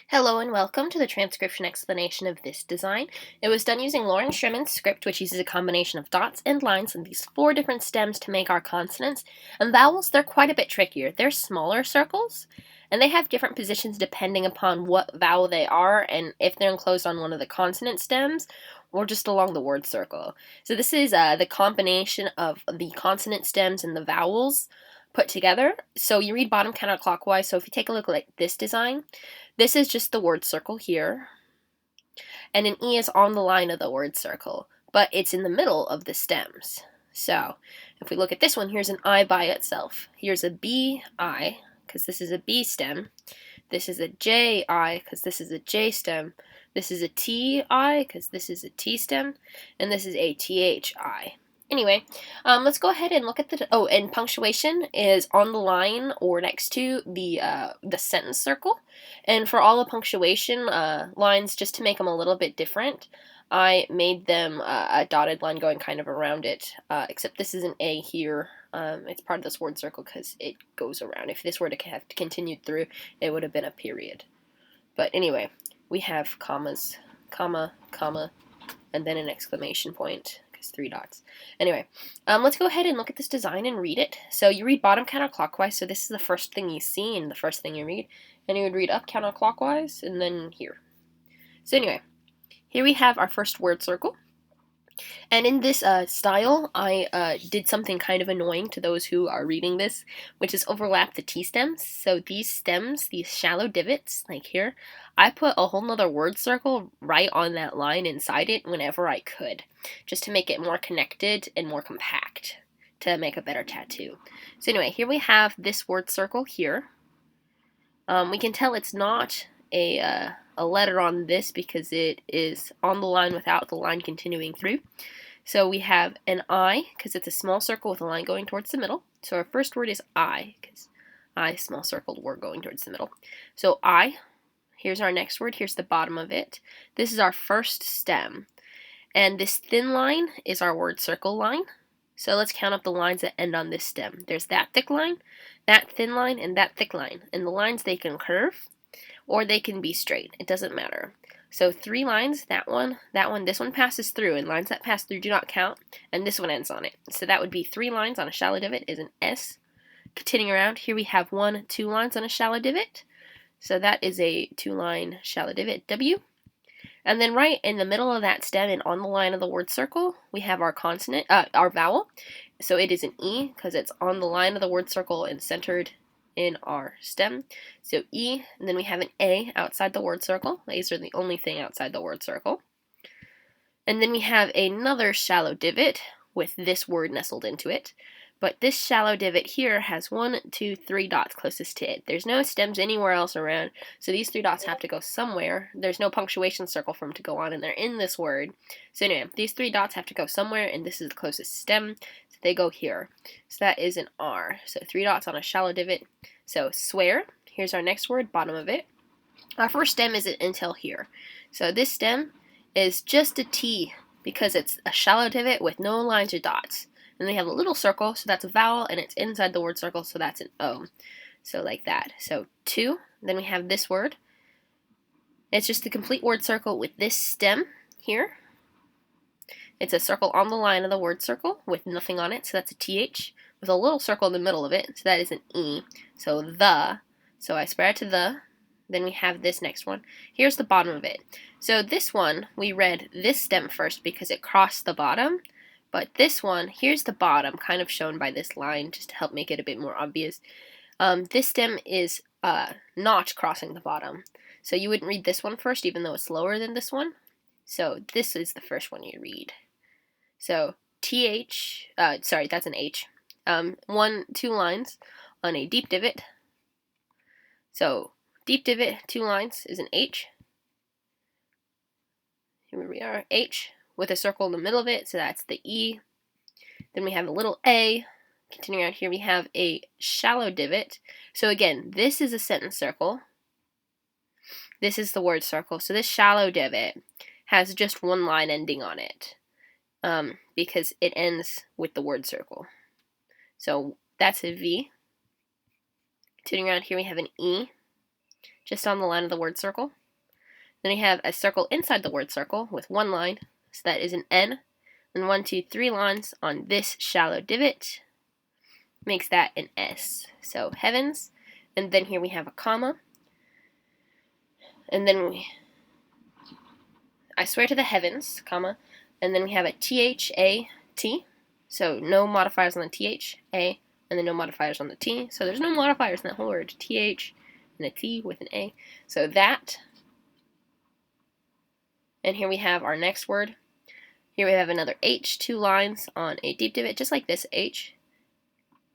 Hello and welcome to the transcription explanation of this design. It was done using Loren Sherman's script, which uses a combination of dots and lines and these 4 different stems to make our consonants. And vowels, they're quite a bit trickier. They're smaller circles, and they have different positions depending upon what vowel they are and if they're enclosed on one of the consonant stems or just along the word circle. So this is the combination of the consonant stems and the vowels put together. So you read bottom counterclockwise. So if you take a look at this design, this is just the word circle here, and an E is on the line of the word circle, but it's in the middle of the stems. So if we look at this one, here's an I by itself. Here's a B I, because this is a B stem. This is a J I, because this is a J stem. This is a T I, because this is a T stem. And this is a TH I. Anyway, let's go ahead and look at the, and punctuation is on the line or next to the sentence circle. And for all the punctuation lines, just to make them a little bit different, I made them a dotted line going kind of around it, except this is an A here. It's part of this word circle because it goes around. If this were to have continued through, it would have been a period. But anyway, we have commas, comma, comma, and then an exclamation point. 3 dots. Anyway, let's go ahead and look at this design and read it. So you read bottom counterclockwise, so this is the first thing you see and the first thing you read. And you would read up counterclockwise and then here. So anyway, here we have our first word circle. And in this style, I did something kind of annoying to those who are reading this, which is overlap the T stems. So these stems, these shallow divots, like here, I put a whole nother word circle right on that line inside it whenever I could, just to make it more connected and more compact, to make a better tattoo. So anyway, here we have this word circle here. We can tell it's not a letter on this because it is on the line without the line continuing through. So we have an I, because it's a small circle with a line going towards the middle. So our first word is I, because I, small circled word going towards the middle. So I, here's our next word, here's the bottom of it. This is our first stem. And this thin line is our word circle line. So let's count up the lines that end on this stem. There's that thick line, that thin line, and that thick line. And the lines, they can curve, or they can be straight. It doesn't matter. So 3 lines, that one, this one passes through, and lines that pass through do not count, and this one ends on it. So that would be 3 lines on a shallow divot is an S. Continuing around, here we have 1, 2 lines on a shallow divot. So that is a 2-line shallow divot, W. And then right in the middle of that stem and on the line of the word circle, we have our consonant, our vowel. So it is an E, because it's on the line of the word circle and centered in our stem. So E, and then we have an A outside the word circle. These are the only thing outside the word circle. And then we have another shallow divot with this word nestled into it. But this shallow divot here has 1, 2, 3 dots closest to it. There's no stems anywhere else around, so these 3 dots have to go somewhere. There's no punctuation circle for them to go on, and they're in this word. So anyway, these 3 dots have to go somewhere, and this is the closest stem, so they go here. So that is an R. So 3 dots on a shallow divot. So swear, here's our next word, bottom of it. Our first stem isn't until here. So this stem is just a T, because it's a shallow divot with no lines or dots. And they have a little circle, so that's a vowel, and it's inside the word circle, so that's an O. So like that. So 2, then we have this word. It's just the complete word circle with this stem here. It's a circle on the line of the word circle with nothing on it, so that's a TH, with a little circle in the middle of it, so that is an E. So the, so I spread it to the, then we have this next one. Here's the bottom of it. So this one, we read this stem first because it crossed the bottom. But this one, here's the bottom, kind of shown by this line, just to help make it a bit more obvious. This stem is not crossing the bottom. So you wouldn't read this one first, even though it's lower than this one. So this is the first one you read. So TH, sorry, that's an H. 1, 2 lines on a deep divot. So deep divot, 2 lines is an H. Here we are, H, with a circle in the middle of it, so that's the E. Then we have a little A. Continuing out here, we have a shallow divot. So again, this is a sentence circle. This is the word circle. So this shallow divot has just 1 line ending on it, because it ends with the word circle. So that's a V. Continuing around here, we have an E. just on the line of the word circle. Then we have a circle inside the word circle with one line, so that is an N. And 1, 2, 3 lines on this shallow divot makes that an S. So heavens, and then here we have a comma, and then I swear to the heavens, comma, and then we have a T-H-A-T, so no modifiers on the T-H, A, and then no modifiers on the T, so there's no modifiers in that whole word, T-H and a T with an A, so that, and here we have our next word. Here we have another H, 2 lines on a deep divot, just like this H,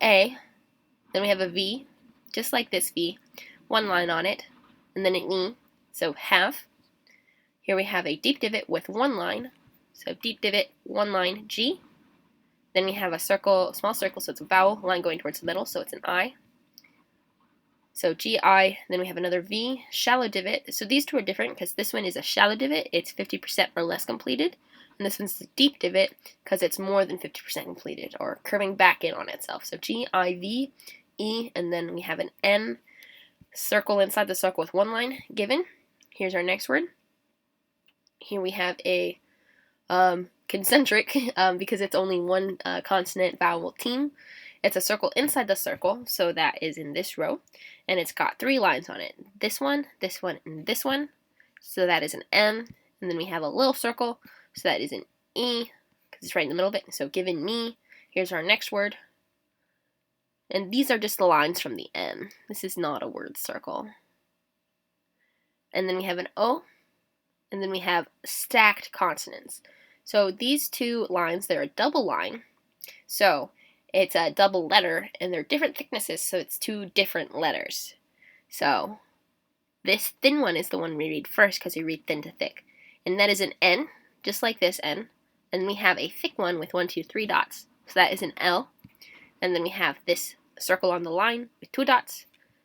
A, then we have a V, just like this V, 1 line on it, and then an E, so have. Here we have a deep divot with 1 line, so deep divot, 1 line, G. Then we have a circle, small circle, so it's a vowel line going towards the middle, so it's an I. So G-I, then we have another V, shallow divot. So these two are different because this one is a shallow divot, it's 50% or less completed, and this one's a deep divot because it's more than 50% completed, or curving back in on itself. So G-I-V-E, and then we have an N, circle inside the circle with 1 line given. Here's our next word. Here we have a concentric, because it's only one consonant vowel team. It's a circle inside the circle, so that is in this row, and it's got 3 lines on it. This one, and this one, so that is an M, and then we have a little circle, so that is an E, because it's right in the middle of it, so given me. Here's our next word, and these are just the lines from the M. This is not a word circle. And then we have an O, and then we have stacked consonants. So these 2 lines, they're a double line, so it's a double letter, and they're different thicknesses, so it's 2 different letters. So this thin one is the one we read first because we read thin to thick, and that is an N, just like this N, and we have a thick one with 1, 2, 3 dots, so that is an L, and then we have this circle on the line with 2 dots,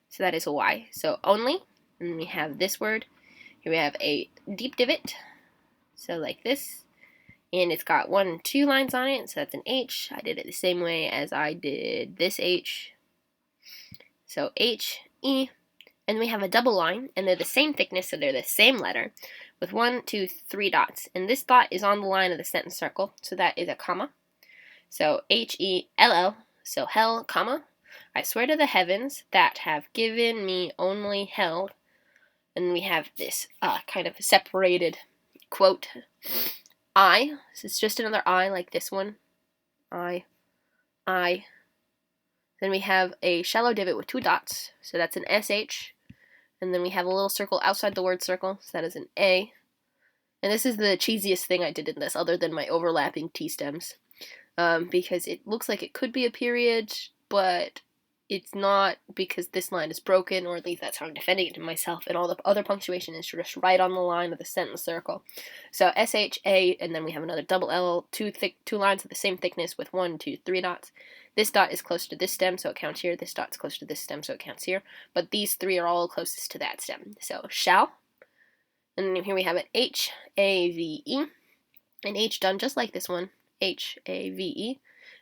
so that is a Y, so only, and we have this word. Here we have a deep divot, so like this, and it's got 1, 2 lines on it, so that's an H. I did it the same way as I did this H. So H, E, and we have a double line, and they're the same thickness, so they're the same letter, with 1, 2, 3 dots. And this dot is on the line of the sentence circle, so that is a comma. So H-E-L-L, so hell, comma. I swear to the heavens that have given me only hell. And we have this kind of separated quote. I, so it's just another I like this one. I. Then we have a shallow divot with 2 dots, so that's an SH. And then we have a little circle outside the word circle, so that is an A. And this is the cheesiest thing I did in this, other than my overlapping T stems. Because it looks like it could be a period, but it's not, because this line is broken, or at least that's how I'm defending it to myself, and all the other punctuation is just right on the line of the sentence circle. So S-H-A, and then we have another double L, 2 lines of the same thickness with 1, 2, 3 dots. This dot is close to this stem, so it counts here. This dot's close to this stem, so it counts here. But these 3 are all closest to that stem. So shall, and then here we have an H-A-V-E, an H done just like this one, H-A-V-E,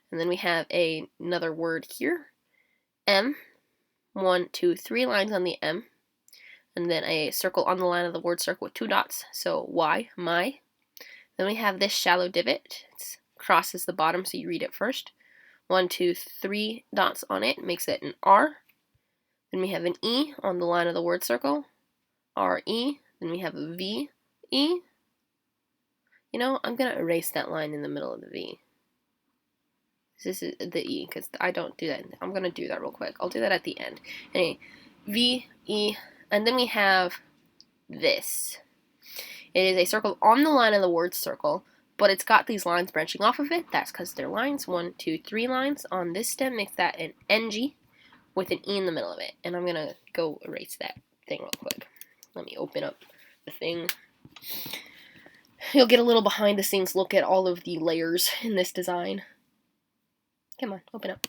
and then we have another word here, M, 1, 2, 3 lines on the M, and then a circle on the line of the word circle with 2 dots, so Y, my. Then we have this shallow divot, it crosses the bottom, so you read it first. 1, 2, 3 dots on it, makes it an R. Then we have an E on the line of the word circle, R-E. Then we have a V, E. You know, I'm going to erase that line in the middle of the V. This is the E, because I don't do that. I'm going to do that real quick. I'll do that at the end. Anyway, V, E, and then we have this. It is a circle on the line of the word circle, but it's got these lines branching off of it. That's because they're lines. 1, 2, 3 lines on this stem makes that an NG with an E in the middle of it. And I'm going to go erase that thing real quick. Let me open up the thing. You'll get a little behind the scenes look at all of the layers in this design. Come on, open up.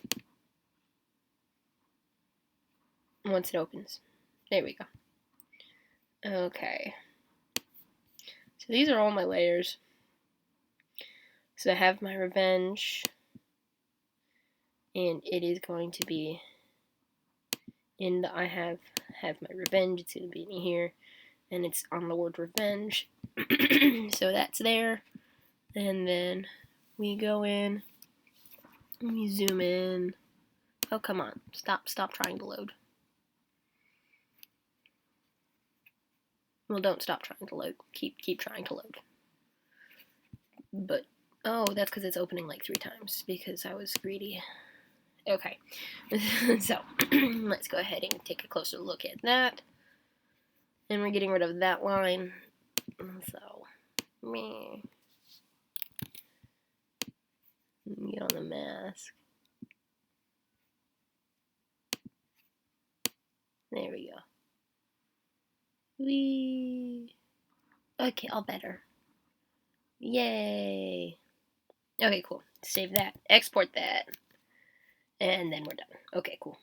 Once it opens. There we go. Okay. So these are all my layers. So I have my revenge. And it is going to be in the I have have my revenge. It's going to be in here. And it's on the word revenge. So that's there. And then we go in. And we zoom in. Oh, come on. Stop trying to load. Well, don't stop trying to load. Keep trying to load. But, oh, that's because it's opening like 3 times, because I was greedy. Okay. So, let's go ahead and take a closer look at that. And we're getting rid of that line. So, me. Get on the mask. There we go. Whee! Okay, all better. Yay! Okay, cool. Save that. Export that. And then we're done. Okay, cool.